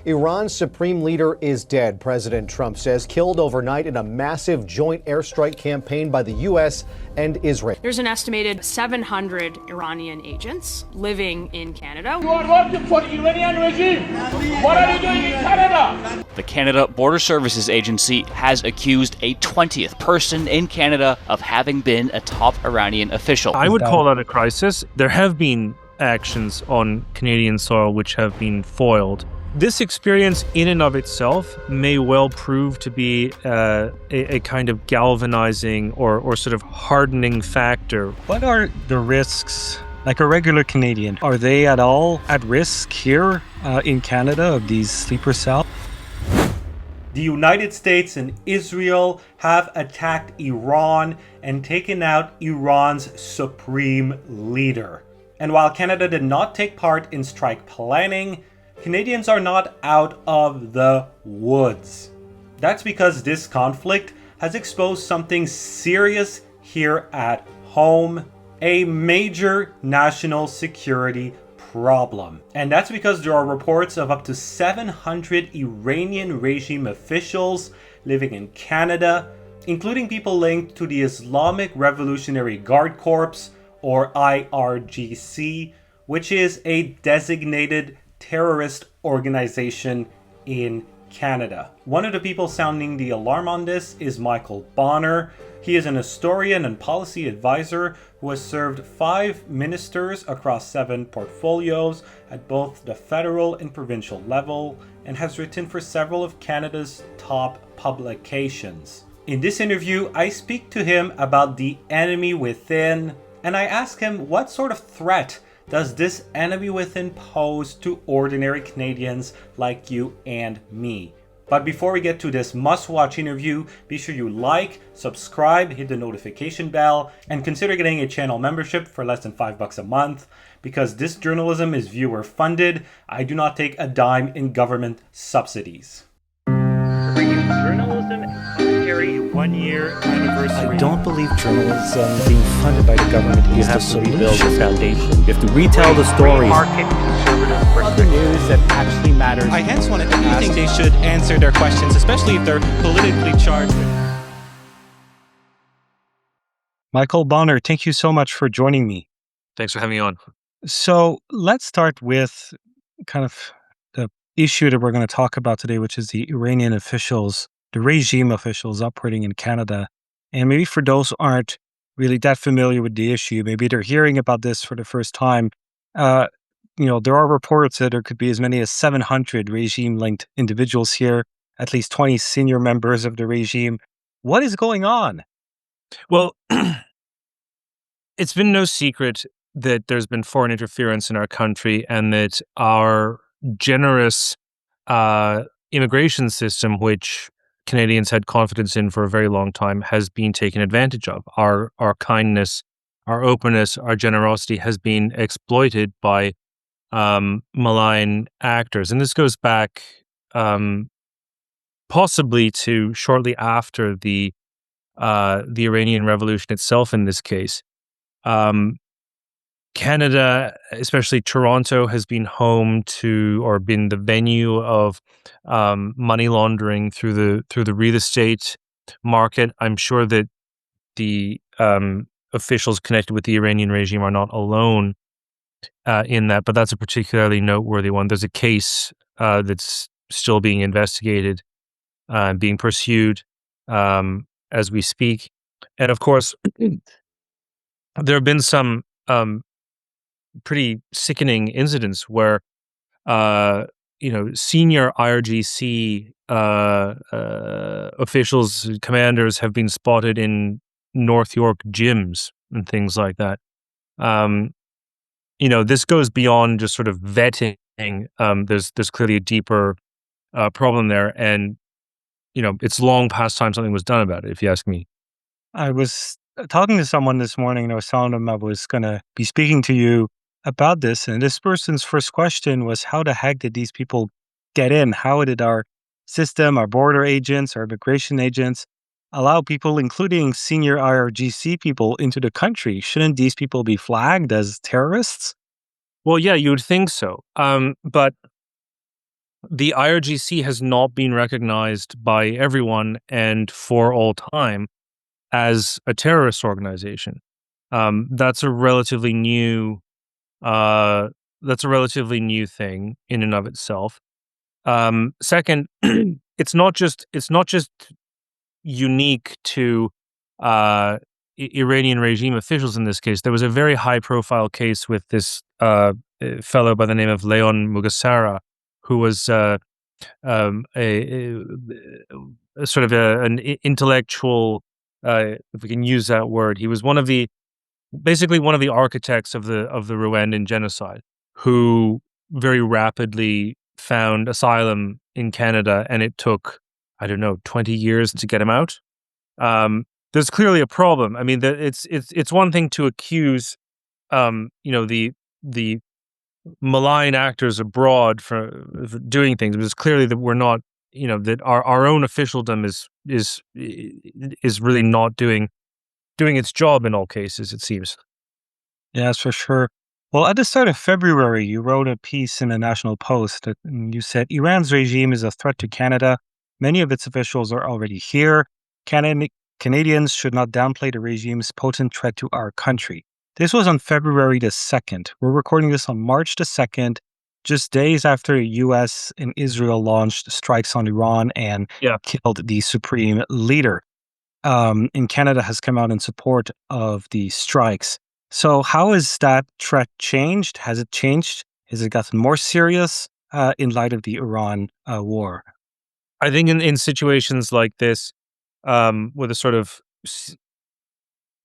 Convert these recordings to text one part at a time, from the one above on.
Iran's supreme leader is dead, President Trump says, killed overnight in a massive joint airstrike campaign by the U.S. and Israel. There's an estimated 700 Iranian agents living in Canada. You are working for the Iranian regime. What are you doing in Canada? The Canada Border Services Agency has accused a 20th person in Canada of having been a top Iranian official. I would call that a crisis. There have been actions on Canadian soil which have been foiled. This experience in and of itself may well prove to be a kind of galvanizing or sort of hardening factor. What are the risks, like a regular Canadian? Are they at all at risk here in Canada of these sleeper cells? The United States and Israel have attacked Iran and taken out Iran's supreme leader. And while Canada did not take part in strike planning, Canadians are not out of the woods. That's because this conflict has exposed something serious here at home, a major national security problem. And that's because there are reports of up to 700 Iranian regime officials living in Canada, including people linked to the Islamic Revolutionary Guard Corps, or IRGC, which is a designated terrorist organization in Canada. One of the people sounding the alarm on this is Michael Bonner. He is an historian and policy advisor who has served 5 ministers across 7 portfolios at both the federal and provincial level, and has written for several of Canada's top publications. In this interview, I speak to him about the enemy within, and I ask him what sort of threat does this enemy within pose to ordinary Canadians like you and me. But before we get to this must-watch interview, be sure you like, subscribe, hit the notification bell, and consider getting a channel membership for less than $5 a month. Because this journalism is viewer funded, I do not take a dime in government subsidies. Journalism and commentary 1-year anniversary. I don't believe journalism being funded by the government is the solution. You have to rebuild your foundation. You have to retell the stories. Market conservative Other news that actually matters. I hence wanted to ask. I think they should answer their questions, especially if they're politically charged. Michael Bonner, thank you so much for joining me. Thanks for having me on. So let's start with kind of the issue that we're going to talk about today, which is the Iranian officials, the regime officials operating in Canada. And maybe for those who aren't really that familiar with the issue, maybe they're hearing about this for the first time. There are reports that there could be as many as 700 regime-linked individuals here, at least 20 senior members of the regime. What is going on? Well, it's been no secret that there's been foreign interference in our country and that our generous immigration system, which Canadians had confidence in for a very long time, has been taken advantage of. Our kindness, our openness, our generosity has been exploited by malign actors. And this goes back possibly to shortly after the Iranian Revolution itself in this case. Canada, especially Toronto, has been home to or been the venue of money laundering through the real estate market. I'm sure that the officials connected with the Iranian regime are not alone in that, but that's a particularly noteworthy one. There's a case that's still being investigated, being pursued as we speak. And of course, there have been some pretty sickening incidents where, senior IRGC officials, commanders have been spotted in North York gyms and things like that. This goes beyond just sort of vetting. There's clearly a deeper problem there, and it's long past time something was done about it, if you ask me. I was talking to someone this morning, and I was telling them I was going to be speaking to you about this. And this person's first question was, how the heck did these people get in? How did our system, our border agents, our immigration agents allow people, including senior IRGC people, into the country? Shouldn't these people be flagged as terrorists? Well, yeah, you would think so. But the IRGC has not been recognized by everyone and for all time as a terrorist organization. That's a relatively new thing in and of itself. Second, it's not just unique to Iranian regime officials in this case. There was a very high-profile case with this fellow by the name of Leon Mugassara, who was a sort of an intellectual, if we can use that word. He was basically one of the architects of the Rwandan genocide, who very rapidly found asylum in Canada, and it took, I don't know, 20 years to get him out. There's clearly a problem. I mean, it's one thing to accuse, the malign actors abroad for doing things, but it's clearly that we're not, that our own officialdom is really not doing its job in all cases, it seems. Yes, for sure. Well, at the start of February, you wrote a piece in the National Post and you said Iran's regime is a threat to Canada. Many of its officials are already here. Canadians should not downplay the regime's potent threat to our country. This was on February the 2nd. We're recording this on March the 2nd, just days after the US and Israel launched strikes on Iran and killed the supreme leader. And Canada has come out in support of the strikes. So how has that threat changed? Has it changed? Has it gotten more serious in light of the Iran war? I think in situations like this, with a sort of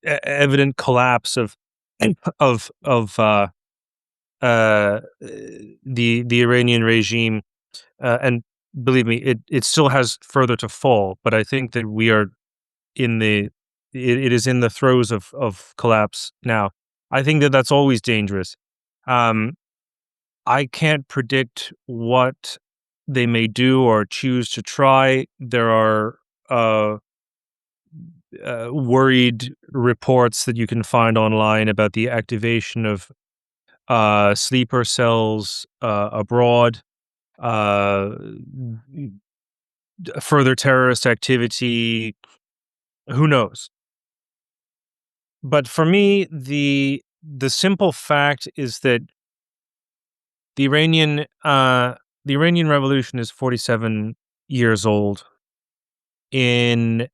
evident collapse of the Iranian regime, and believe me, it still has further to fall. But I think that we are it is in the throes of collapse now. I think that that's always dangerous. I can't predict what they may do or choose to try. There are worried reports that you can find online about the activation of sleeper cells abroad, further terrorist activity. Who knows? But for me, the simple fact is that the Iranian Revolution is 47 years old. It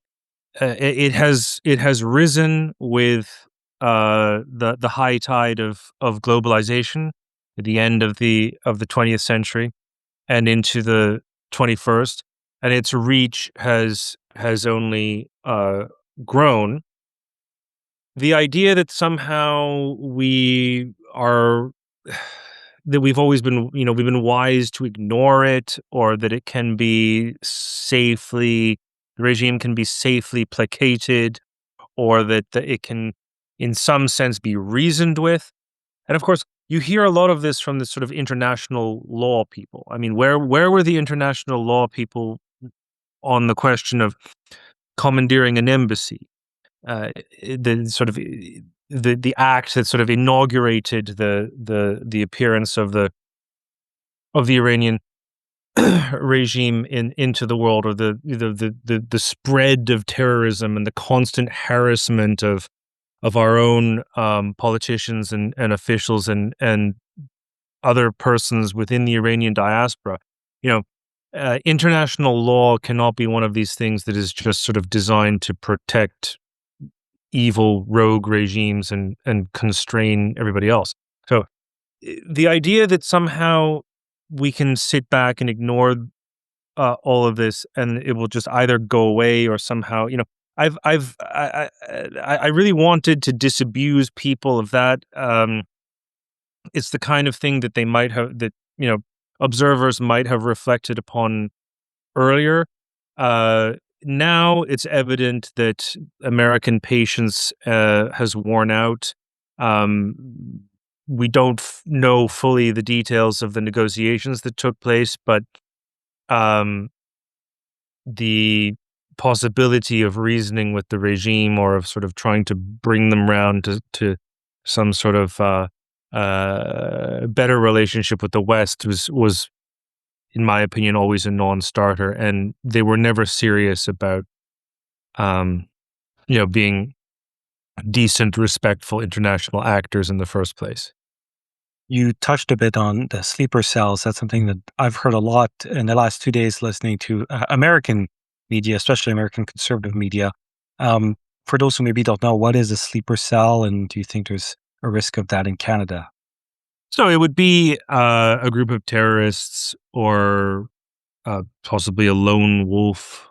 has risen with the high tide of globalization at the end of the 20th century and into the 21st, and its reach has only grown. The idea that somehow we've always been, we've been wise to ignore it, or that it can be the regime can be safely placated, or that it can, in some sense, be reasoned with. And of course, you hear a lot of this from the sort of international law people. I mean, where were the international law people on the question of commandeering an embassy? The act that sort of inaugurated the appearance of the Iranian regime into the world, or the spread of terrorism and the constant harassment of our own politicians and officials and other persons within the Iranian diaspora. International law cannot be one of these things that is just sort of designed to protect evil rogue regimes and constrain everybody else. So the idea that somehow we can sit back and ignore all of this and it will just either go away or somehow, I really wanted to disabuse people of that. It's the kind of thing that they might have, that observers might have reflected upon earlier. Now it's evident that American patience has worn out. We don't know fully the details of the negotiations that took place, but the possibility of reasoning with the regime, or of sort of trying to bring them round to some sort of better relationship with the West was in my opinion, always a non-starter, and they were never serious about, being decent, respectful international actors in the first place. You touched a bit on the sleeper cells. That's something that I've heard a lot in the last 2 days listening to American media, especially American conservative media. For those who maybe don't know, what is a sleeper cell, and do you think there's a risk of that in Canada? So it would be a group of terrorists or possibly a lone wolf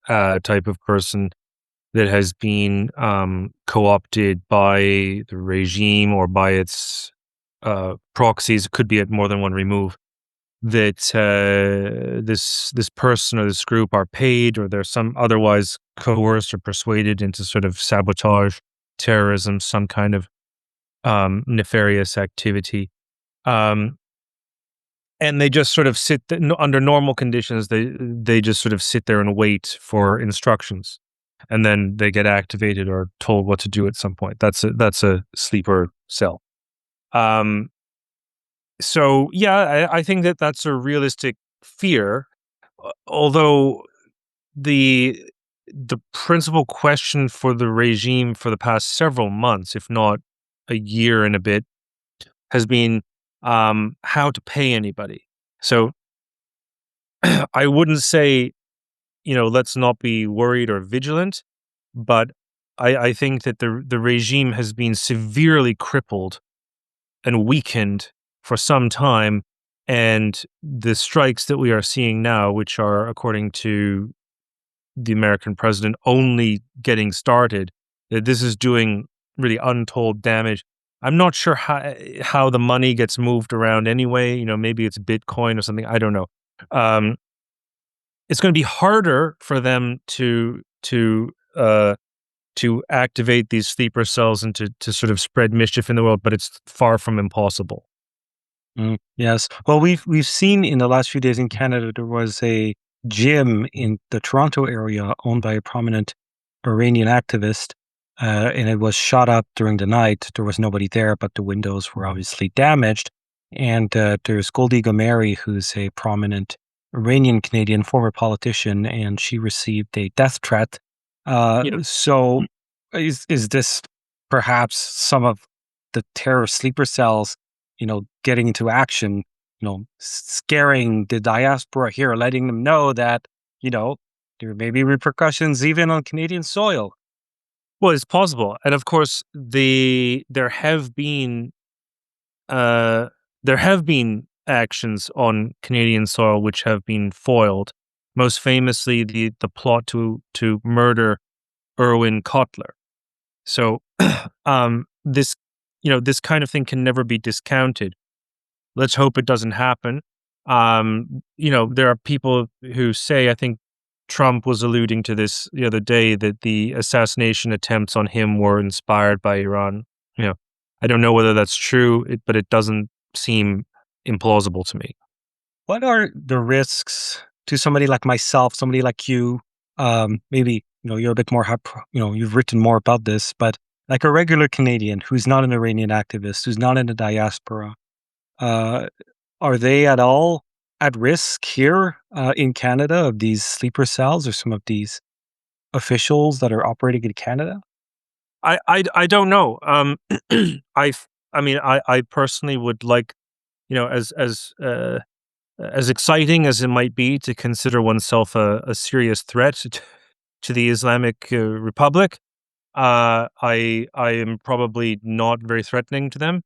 type of person that has been co-opted by the regime or by its proxies. It could be at more than one remove. That this person or this group are paid, or they're some otherwise coerced or persuaded into sort of sabotage, terrorism, some kind of nefarious activity. And they just sort of under normal conditions, they just sort of sit there and wait for instructions, and then they get activated or told what to do at some point. That's a sleeper cell. So yeah, I think that's a realistic fear, although the principal question for the regime for the past several months, if not a year and a bit, has been how to pay anybody. So I wouldn't say, let's not be worried or vigilant, but I think that the regime has been severely crippled and weakened for some time, and the strikes that we are seeing now, which are, according to the American president, only getting started, that this is doing really untold damage. I'm not sure how the money gets moved around anyway. Maybe it's Bitcoin or something. I don't know. It's going to be harder for them to activate these sleeper cells and to sort of spread mischief in the world, but it's far from impossible. Yes. Well, we've seen in the last few days in Canada, there was a gym in the Toronto area owned by a prominent Iranian activist, and it was shot up during the night. There was nobody there, but the windows were obviously damaged. And there's Goldie Gamari, who's a prominent Iranian Canadian former politician, and she received a death threat. So is this perhaps some of the terror sleeper cells, getting into action, scaring the diaspora here, letting them know that, there may be repercussions even on Canadian soil? Well, it's possible. And of course, there have been actions on Canadian soil which have been foiled. Most famously, the plot to murder Irwin Cotler. So this kind of thing can never be discounted. Let's hope it doesn't happen. There are people who say, I think Trump was alluding to this the other day, that the assassination attempts on him were inspired by Iran. I don't know whether that's true, but it doesn't seem implausible to me. What are the risks to somebody like myself, somebody like you? Maybe, you're a bit more, you've written more about this, but like a regular Canadian who's not an Iranian activist, who's not in the diaspora, are they at all at risk here in Canada of these sleeper cells or some of these officials that are operating in Canada? I don't know. I personally would like, as exciting as it might be to consider oneself a serious threat to the Islamic Republic, I am probably not very threatening to them.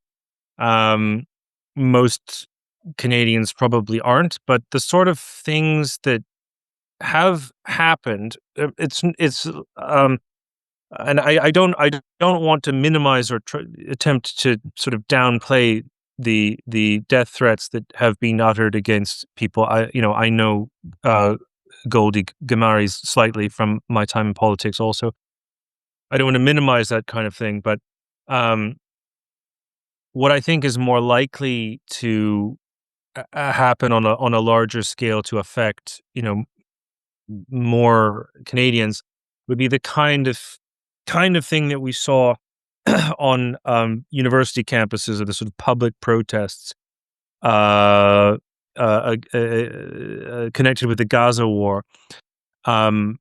Most Canadians probably aren't, but the sort of things that have happened, and I don't want to minimize or attempt to sort of downplay the death threats that have been uttered against people. I know Goldie Gamari slightly from my time in politics also. I don't want to minimize that kind of thing, but what I think is more likely to happen on a larger scale to affect more Canadians would be the kind of thing that we saw on university campuses, or the sort of public protests connected with the Gaza war. Um,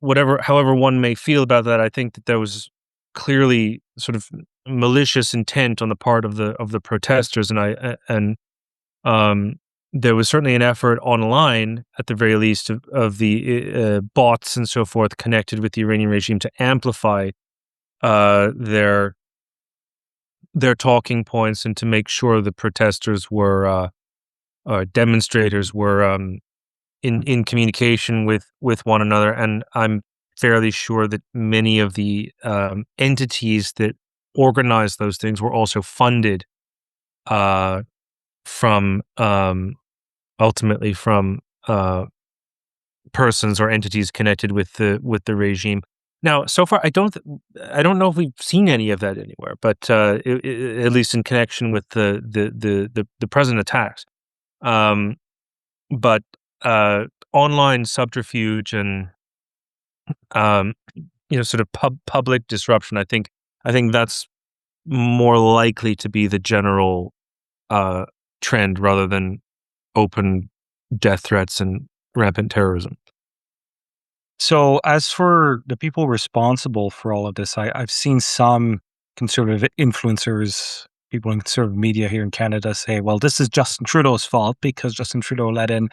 however one may feel about that, I think that there was clearly sort of malicious intent on the part of the protesters, and there was certainly an effort online, at the very least, of the bots and so forth connected with the Iranian regime to amplify their talking points and to make sure the protesters were demonstrators were in communication with one another. And I'm fairly sure that many of the entities that organized those things were also funded from ultimately from persons or entities connected with the regime. Now, so far, I don't know if we've seen any of that anywhere, but at least in connection with the present attacks. But online subterfuge and sort of public disruption, I think that's more likely to be the general trend rather than open death threats and rampant terrorism. So, as for the people responsible for all of this, I've seen some conservative influencers, people in conservative media here in Canada say, well, this is Justin Trudeau's fault because Justin Trudeau let in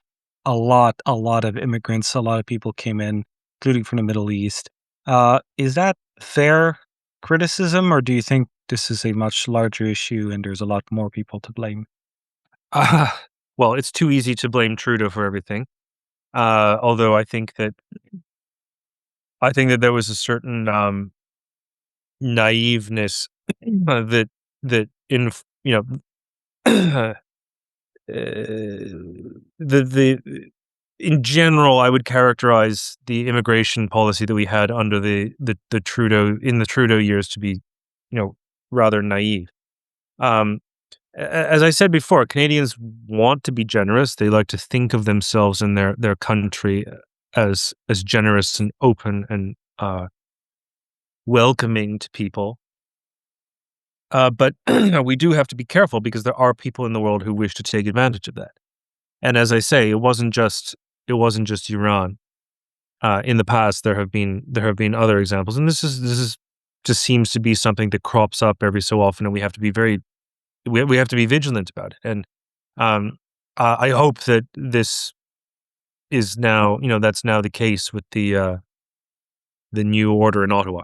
a lot of immigrants. A lot of people came in, including from the Middle East. Is that fair criticism, or do you think this is a much larger issue and there's a lot more people to blame? Well, it's too easy to blame Trudeau for everything. Although I think that there was a certain naiveness that in the in general, I would characterize the immigration policy that we had under the Trudeau years to be, rather naive. As I said before, Canadians want to be generous. They like to think of themselves and their country as generous and open and welcoming to people. But we do have to be careful because there are people in the world who wish to take advantage of that. And as I say, it wasn't just Iran. In the past, there have been other examples, and this is just seems to be something that crops up every so often, and we have to be we have to be vigilant about it. And I hope that this is now, that's now the case with the new order in Ottawa.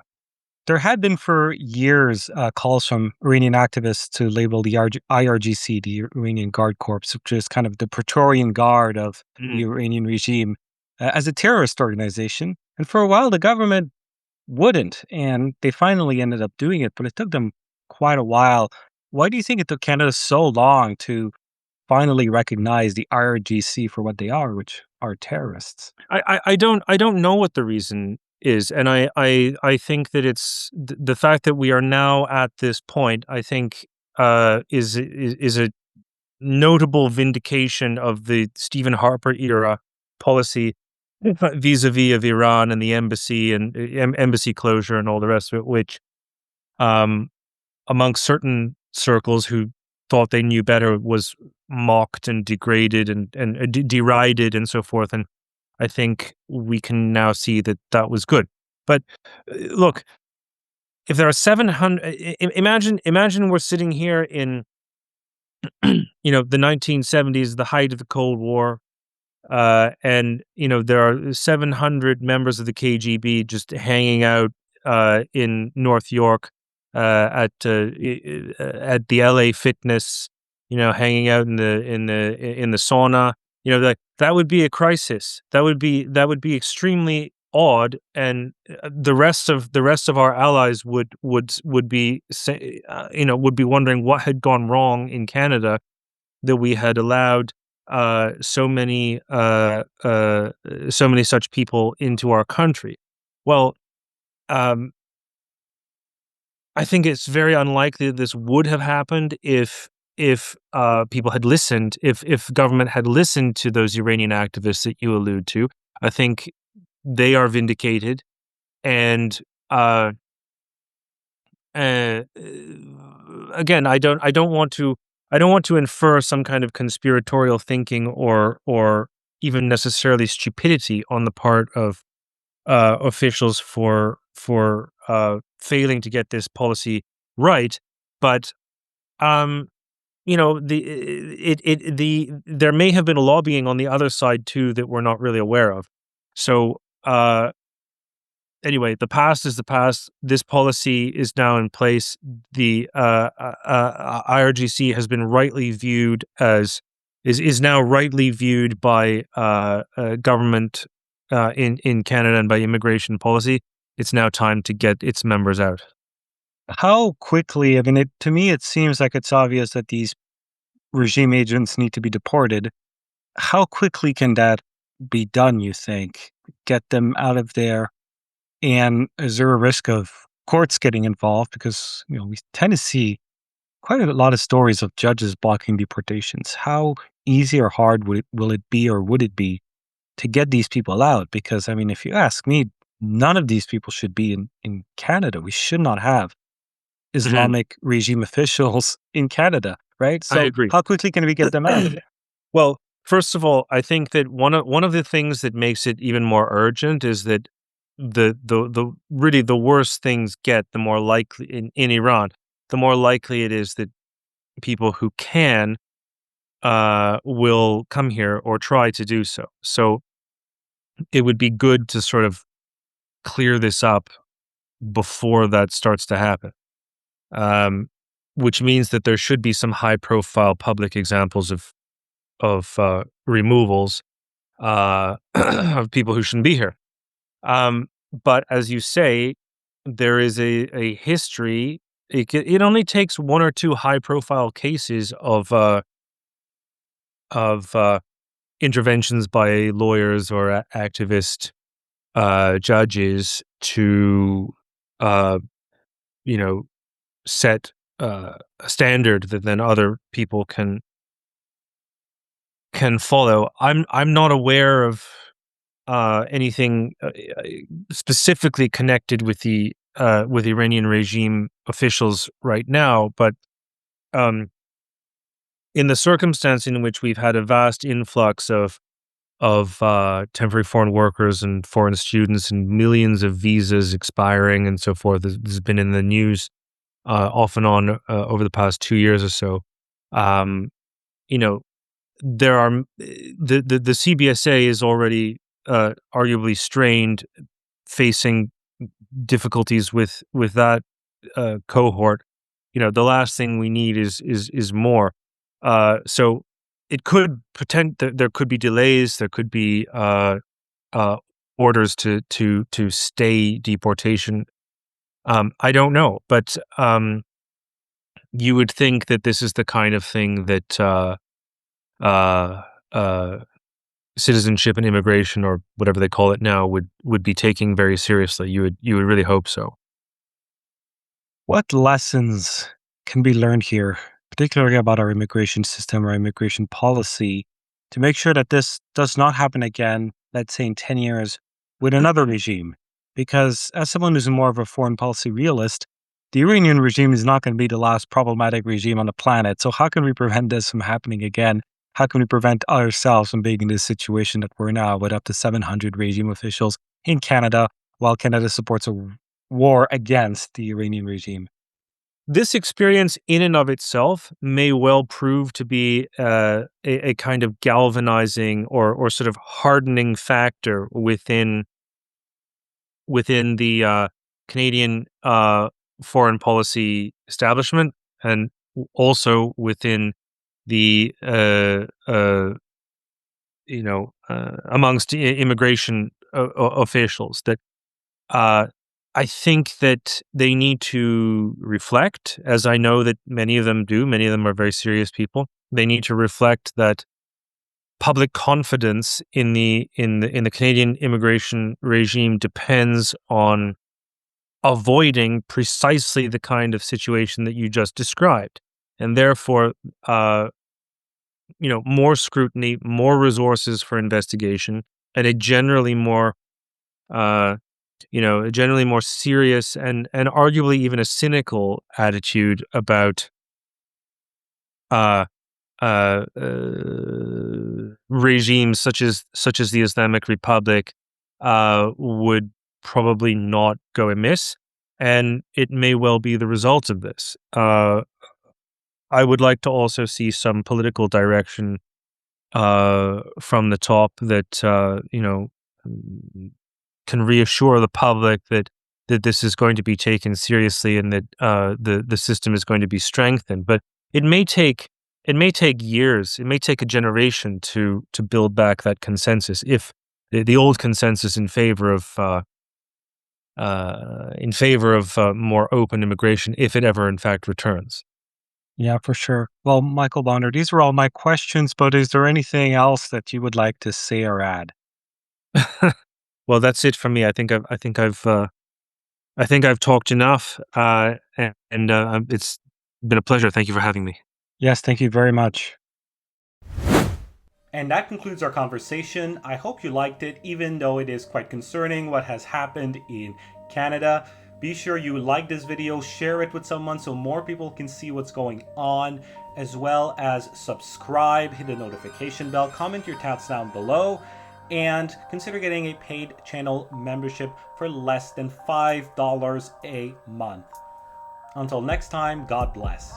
There had been for years calls from Iranian activists to label the IRGC, the Iranian Guard Corps, which is kind of the Praetorian Guard of the Iranian regime, as a terrorist organization. And for a while, the government wouldn't, and they finally ended up doing it, but it took them quite a while. Why do you think it took Canada so long to finally recognize the IRGC for what they are, which are terrorists? I don't know what the reason is, and I think that it's the fact that we are now at this point, I think is a notable vindication of the Stephen Harper era policy vis-a-vis of Iran and the embassy and embassy closure and all the rest of it, which amongst certain circles who thought they knew better was mocked and degraded and derided and so forth. And I think we can now see that was good. But look, if there are 700, imagine we're sitting here in, the 1970s, the height of the Cold War, and there are 700 members of the KGB just hanging out in North York at the LA Fitness, hanging out in the sauna. That would be a crisis. That would be extremely odd, and the rest of our allies would be wondering what had gone wrong in Canada that we had allowed so many such people into our country. Well, I think it's very unlikely that this would have happened if people had listened, if government had listened to those Iranian activists that you allude to. I think they are vindicated, and again, I don't want to I don't want to infer some kind of conspiratorial thinking or even necessarily stupidity on the part of officials for failing to get this policy right, but there may have been lobbying on the other side too that we're not really aware of. So anyway, the past is the past. This policy is now in place. The IRGC has been rightly viewed as is now rightly viewed by government in Canada and by immigration policy. It's now time to get its members out. How quickly? I mean, to me, it seems like it's obvious that these regime agents need to be deported. How quickly can that be done, you think? Get them out of there? And is there a risk of courts getting involved? Because, we tend to see quite a lot of stories of judges blocking deportations. How easy or hard will it be, or would it be to get these people out? Because, I mean, if you ask me, none of these people should be in Canada. We should not have Islamic regime officials in Canada, right? I So agree. how quickly can we get them out? Well, first of all, I think that one of the things that makes it even more urgent is that the really the worse things get, the more likely in Iran, the more likely it is that people who can will come here or try to do so. So it would be good to sort of clear this up before that starts to happen. Which means that there should be some high-profile public examples of removals of people who shouldn't be here. But as you say, there is a history. It only takes one or two high-profile cases of interventions by lawyers or activist judges to set a standard that then other people can follow. I'm not aware of anything specifically connected with the Iranian regime officials right now, but in the circumstance in which we've had a vast influx of temporary foreign workers and foreign students and millions of visas expiring and so forth, this has been in the news off and on over the past 2 years or so. There are the CBSA is already arguably strained, facing difficulties with that cohort. The last thing we need is more. So it could there could be delays. There could be orders to stay deportation. I don't know, but you would think that this is the kind of thing that citizenship and immigration, or whatever they call it now, would be taking very seriously. You would really hope so. What lessons can be learned here, particularly about our immigration system or immigration policy, to make sure that this does not happen again, let's say in 10 years, with another regime? Because as someone who's more of a foreign policy realist, the Iranian regime is not going to be the last problematic regime on the planet. So how can we prevent this from happening again? How can we prevent ourselves from being in this situation that we're now, with up to 700 regime officials in Canada, while Canada supports a war against the Iranian regime? This experience in and of itself may well prove to be a kind of galvanizing or sort of hardening factor within the Canadian foreign policy establishment, and also within the amongst immigration officials, that I think that they need to reflect, as I know that many of them do. Many of them are very serious people. They need to reflect that public confidence in the Canadian immigration regime depends on avoiding precisely the kind of situation that you just described, and therefore, more scrutiny, more resources for investigation, and a generally more serious and arguably even a cynical attitude about uh, regimes such as the Islamic Republic would probably not go amiss, and it may well be the result of this. I would like to also see some political direction from the top that can reassure the public that this is going to be taken seriously and that the system is going to be strengthened. But it may take years. It may take a generation to build back that consensus. If the old consensus in favor of more open immigration, if it ever in fact returns. Yeah, for sure. Well, Michael Bonner, these were all my questions, but is there anything else that you would like to say or add? Well, that's it for me. I think I've talked enough, and it's been a pleasure. Thank you for having me. Yes, thank you very much. And that concludes our conversation. I hope you liked it, even though it is quite concerning what has happened in Canada. Be sure you like this video, share it with someone so more people can see what's going on, as well as subscribe, hit the notification bell, comment your thoughts down below, and consider getting a paid channel membership for less than $5 a month. Until next time, God bless.